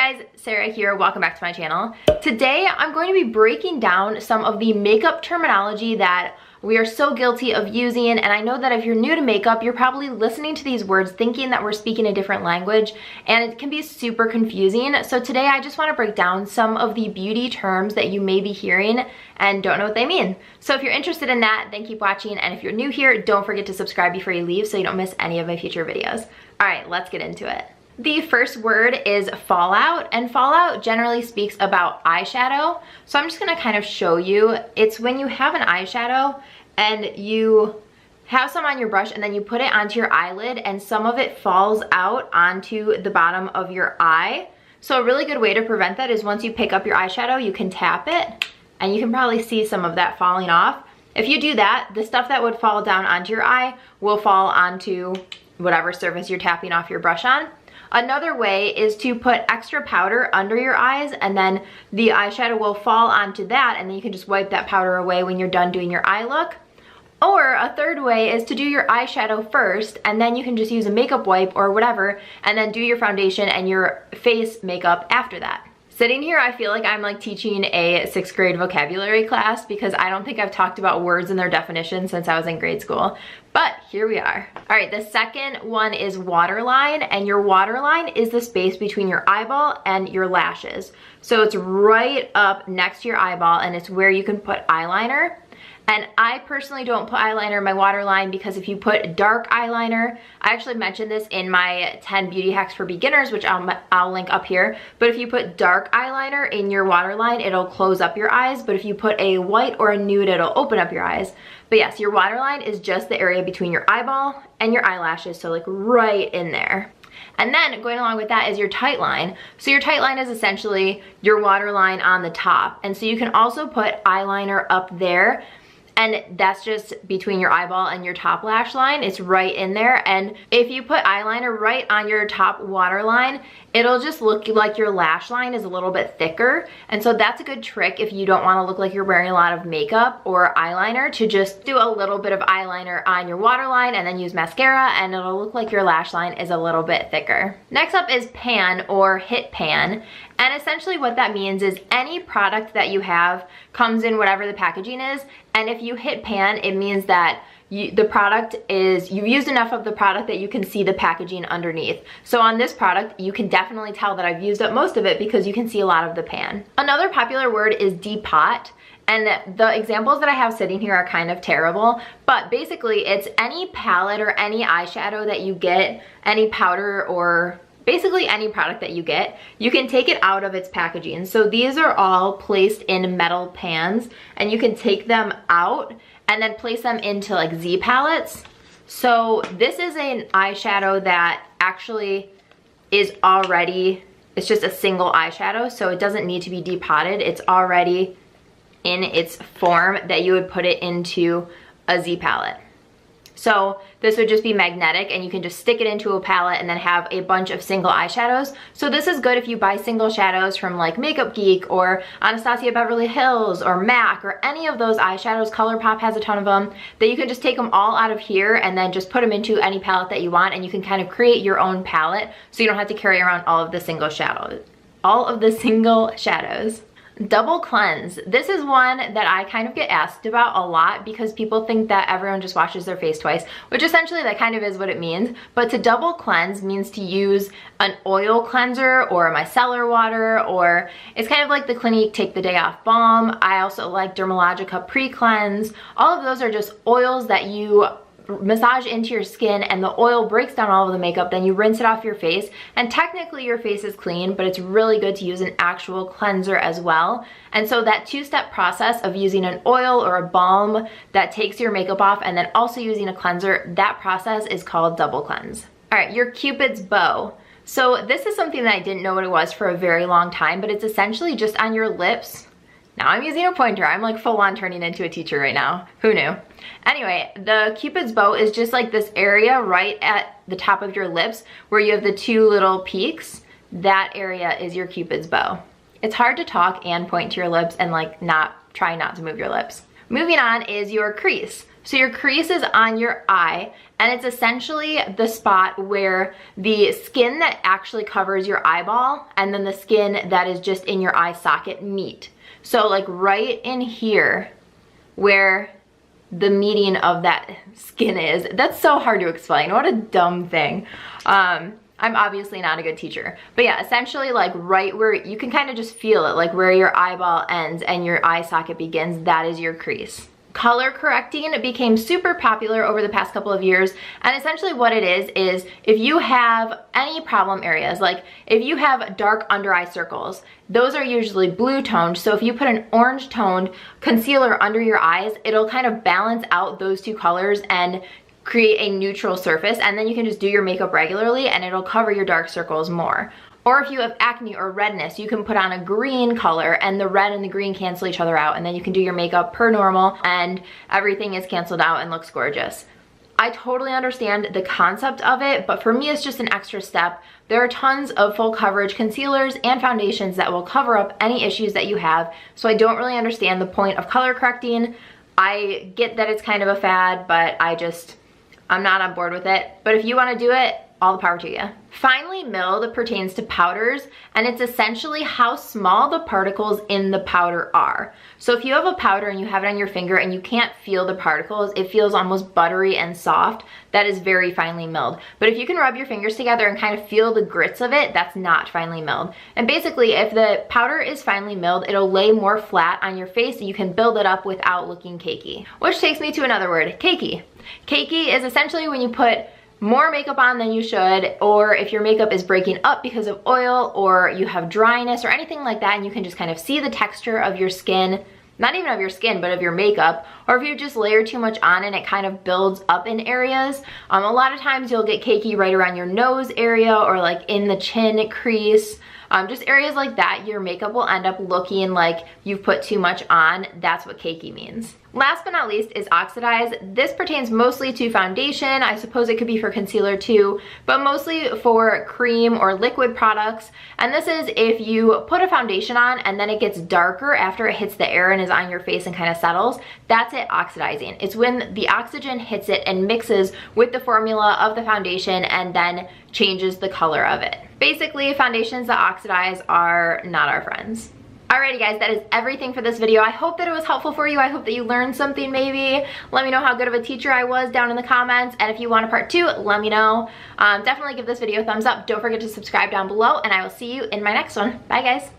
Hey guys, Sarah here. Welcome back to my channel. Today I'm going to be breaking down some of the makeup terminology that we are so guilty of using, and I know that if you're new to makeup, you're probably listening to these words thinking that we're speaking a different language, and it can be super confusing. So today I just want to break down some of the beauty terms that you may be hearing and don't know what they mean. So if you're interested in that, then keep watching, and if you're new here, don't forget to subscribe before you leave so you don't miss any of my future videos. All right, let's get into it. The first word is fallout, and fallout generally speaks about eyeshadow. So I'm just gonna kind of show you. It's when you have an eyeshadow and you have some on your brush and then you put it onto your eyelid and some of it falls out onto the bottom of your eye. So a really good way to prevent that is once you pick up your eyeshadow, you can tap it and you can probably see some of that falling off. If you do that, the stuff that would fall down onto your eye will fall onto whatever surface you're tapping off your brush on. Another way is to put extra powder under your eyes and then the eyeshadow will fall onto that and then you can just wipe that powder away when you're done doing your eye look. Or a third way is to do your eyeshadow first and then you can just use a makeup wipe or whatever and then do your foundation and your face makeup after that. Sitting here, I feel like I'm like teaching a 6th grade vocabulary class because I don't think I've talked about words and their definitions since I was in grade school, but here we are. All right, the second one is waterline, and your waterline is the space between your eyeball and your lashes. So it's right up next to your eyeball and it's where you can put eyeliner. And I personally don't put eyeliner in my waterline because if you put dark eyeliner, I actually mentioned this in my 10 beauty hacks for beginners, which I'll link up here. But if you put dark eyeliner in your waterline, it'll close up your eyes. But if you put a white or a nude, it'll open up your eyes. But yes, your waterline is just the area between your eyeball and your eyelashes. So like right in there. And then going along with that is your tight line. So your tight line is essentially your waterline on the top. And so you can also put eyeliner up there. And that's just between your eyeball and your top lash line. It's right in there. And if you put eyeliner right on your top waterline, it'll just look like your lash line is a little bit thicker. And so that's a good trick if you don't want to look like you're wearing a lot of makeup or eyeliner, to just do a little bit of eyeliner on your waterline and then use mascara and it'll look like your lash line is a little bit thicker. Next up is pan or hit pan. And essentially what that means is any product that you have comes in whatever the packaging is. And if you hit pan, it means that you've used enough of the product that you can see the packaging underneath. So on this product, you can definitely tell that I've used up most of it because you can see a lot of the pan. Another popular word is depot. And the examples that I have sitting here are kind of terrible, but basically it's any palette or any eyeshadow that you get, any powder or basically any product that you get, you can take it out of its packaging. So these are all placed in metal pans and you can take them out and then place them into like Z palettes. So this is an eyeshadow that actually is already, it's just a single eyeshadow, so it doesn't need to be depotted. It's already in its form that you would put it into a Z palette. So this would just be magnetic and you can just stick it into a palette and then have a bunch of single eyeshadows. So this is good if you buy single shadows from like Makeup Geek or Anastasia Beverly Hills or MAC or any of those eyeshadows. ColourPop has a ton of them, that you can just take them all out of here and then just put them into any palette that you want, and you can kind of create your own palette so you don't have to carry around all of the single shadows. Double cleanse. This is one that I kind of get asked about a lot because people think that everyone just washes their face twice, which essentially that kind of is what it means. But to double cleanse means to use an oil cleanser or a micellar water, or it's kind of like the Clinique Take the Day Off Balm. I also like Dermalogica Pre-Cleanse. All of those are just oils that you massage into your skin and the oil breaks down all of the makeup, then you rinse it off your face and technically your face is clean, but it's really good to use an actual cleanser as well. And so that two-step process of using an oil or a balm that takes your makeup off and then also using a cleanser, that process is called double cleanse. All right, your Cupid's bow. So this is something that I didn't know what it was for a very long time, but it's essentially just on your lips. Now I'm using a pointer. I'm like full on turning into a teacher right now. Who knew? Anyway, the Cupid's bow is just like this area right at the top of your lips where you have the two little peaks. That area is your Cupid's bow. It's hard to talk and point to your lips and like try not to move your lips. Moving on is your crease. So your crease is on your eye, and it's essentially the spot where the skin that actually covers your eyeball and then the skin that is just in your eye socket meet. So like right in here where the median of that skin is. That's so hard to explain. What a dumb thing. I'm obviously not a good teacher. But yeah, essentially like right where you can kind of just feel it, like where your eyeball ends and your eye socket begins, that is your crease. Color correcting became super popular over the past couple of years, and essentially what it is if you have any problem areas, like if you have dark under eye circles, those are usually blue toned, so if you put an orange toned concealer under your eyes, it'll kind of balance out those two colors and create a neutral surface, and then you can just do your makeup regularly and it'll cover your dark circles more. Or if you have acne or redness, you can put on a green color and the red and the green cancel each other out, and then you can do your makeup per normal and everything is canceled out and looks gorgeous. I totally understand the concept of it, but for me it's just an extra step. There are tons of full coverage concealers and foundations that will cover up any issues that you have, so I don't really understand the point of color correcting. I get that it's kind of a fad, but I'm not on board with it. But if you want to do it, all the power to you. Finely milled pertains to powders, and it's essentially how small the particles in the powder are. So if you have a powder and you have it on your finger and you can't feel the particles, it feels almost buttery and soft, that is very finely milled. But if you can rub your fingers together and kind of feel the grits of it, that's not finely milled. And basically, if the powder is finely milled, it'll lay more flat on your face and you can build it up without looking cakey. Which takes me to another word, cakey. Cakey is essentially when you put more makeup on than you should, or if your makeup is breaking up because of oil, or you have dryness or anything like that, and you can just kind of see the texture of your skin, not even of your skin, but of your makeup, or if you just layer too much on and it kind of builds up in areas. A lot of times you'll get cakey right around your nose area or like in the chin crease. Just areas like that, your makeup will end up looking like you've put too much on. That's what cakey means. Last but not least is oxidized. This pertains mostly to foundation. I suppose it could be for concealer too, but mostly for cream or liquid products. And this is if you put a foundation on and then it gets darker after it hits the air and is on your face and kind of settles. That's it oxidizing. It's when the oxygen hits it and mixes with the formula of the foundation and then changes the color of it. Basically, foundations that oxidize are not our friends. Alrighty guys, that is everything for this video. I hope that it was helpful for you. I hope that you learned something maybe. Let me know how good of a teacher I was down in the comments. And if you want a part 2, let me know. Definitely give this video a thumbs up. Don't forget to subscribe down below, and I will see you in my next one. Bye guys.